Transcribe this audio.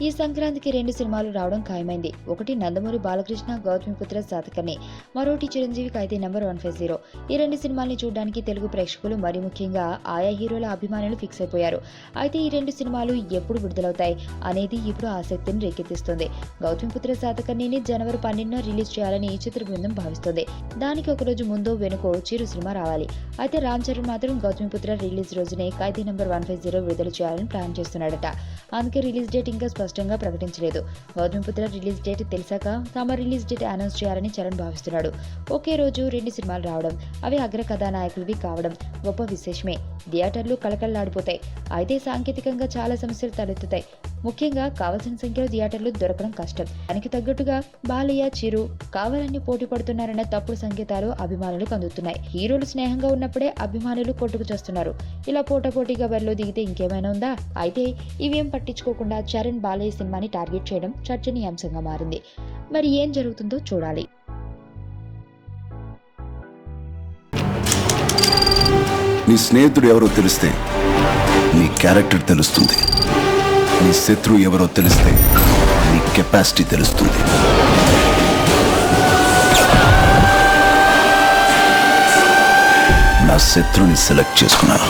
ఈ సంక్రాంతికి 2 సినిమాలు రావడం ఖాయమైంది. ఒకటి నందమూరి బాలకృష్ణ గౌతమిపుత్ర శాతకర్ణి, మరోటి చిరంజీవి ఖైదీ నంబర్ 150. ఈ 2 సినిమాల్ని చూడడానికి తెలుగు ప్రేక్షకులు మరి ముఖ్యంగా ఆయా హీరోల అభిమానులు ఫిక్స్ అయిపోయారు. అయితే ఈ 2 సినిమాలు ఎప్పుడు విడుదలవుతాయి అనేది ఇప్పుడు ఆసక్తిని రేకెత్తిస్తుంది. గౌతమిపుత్ర శాతకర్ణిని జనవరి 12న రిలీజ్ చేయాలని ఈ చిత్ర బృందం భావిస్తోంది. దానికి ఒకరోజు ముందో వెనుకో చిరు సినిమా రావాలి. అయితే రామ్ చరణ్ మాత్రం గౌతమిపుత్ర రిలీజ్ రోజునే ఖైదీ నంబర్ 150 విడుదల చేయాలని ప్లాన్ చేస్తున్నాడట. అందుకే రిలీజ్ డేట్ ఇంకా స్పష్టంగా ప్రకటించలేదు. గౌతమిపుత్ర రిలీజ్ డేట్ తెలిసాక తమ రిలీజ్ డేట్ అనౌన్స్ చేయాలని చరణ్ భావిస్తున్నాడు. ఒకే రోజు 2 సినిమాలు రావడం, అవి అగ్ర కథానాయకులవి కావడం గొప్ప విశేషమే. థియేటర్లు కళకళలాడిపోతాయి. అయితే సాంకేతికంగా చాలా సమస్యలు తలెత్తుతాయి. ముఖ్యంగా కావాల్సిన సంఖ్యలో థియేటర్లు దొరకడం కష్టం. దానికి తగ్గట్టుగా బాలయ్య, చిరు కావాలని పోటీ పడుతున్నారన్న తప్పుడు సంకేతాలు అభిమానులకు అందుతున్నాయి. హీరోలు స్నేహంగా ఉన్నప్పుడే అభిమానులు కొట్టుకు చేస్తున్నారు. ఇలా పోటాపోటీగా బరిలో దిగితే ఇంకేమైనా ఉందా? అయితే ఇవేం పట్టించుకోకుండా చరణ్ బాలయ్య సినిమాని టార్గెట్ చేయడం చర్చనీయాంశంగా మారింది. మరి ఏం జరుగుతుందో చూడాలి. నీ స్నేహితుడు ఎవరో తెలిస్తే నీ క్యారెక్టర్ తెలుస్తుంది. నీ శత్రువు ఎవరో తెలిస్తే నీ కెపాసిటీ తెలుస్తుంది. నా శత్రువుని సెలెక్ట్ చేసుకున్నాను.